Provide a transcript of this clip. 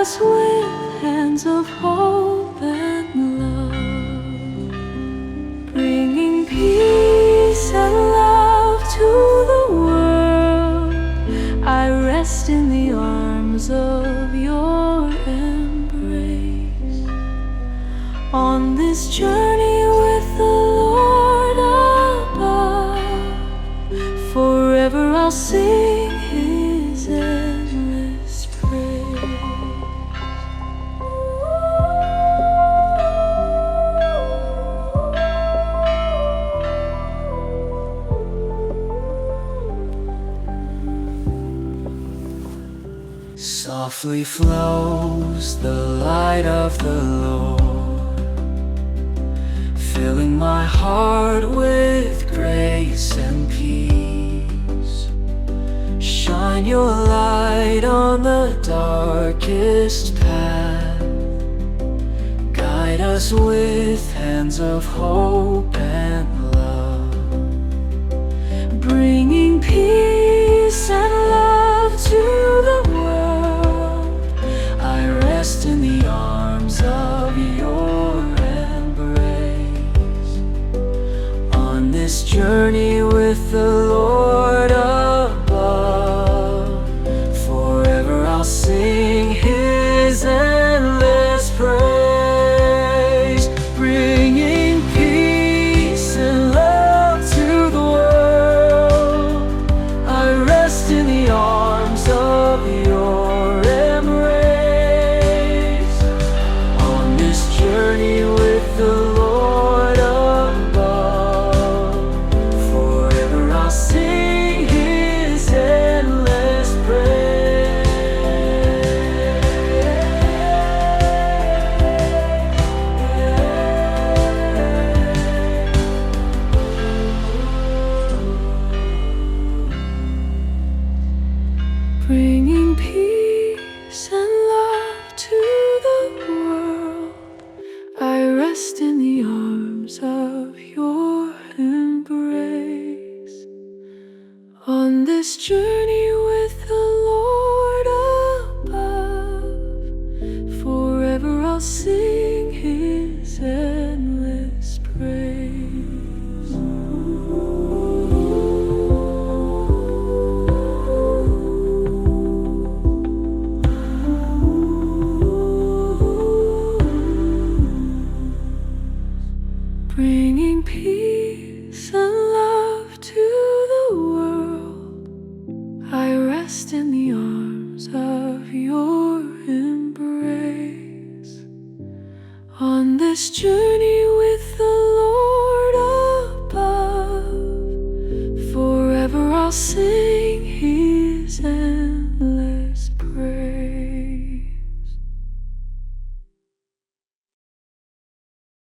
us with hands of hope and love, bringing peace and love to the world. I rest in the arms of your embrace, on this journey with the Lord above. Forever I'll sing His endless praise. Softly flows the light of the Lord, filling my heart with grace and peace. Shine your light on the darkest path, guide us with hands of hope and love, Bringing peace and love to the world. I rest in the arms of your embrace, on this journey with the Lord above. Forever I'll sing His endless praise, bringing peace and love to the world. I rest in the arms of your embrace, on this journey with the Lord above. Forever I'll sing His endless praise. Bringing peace and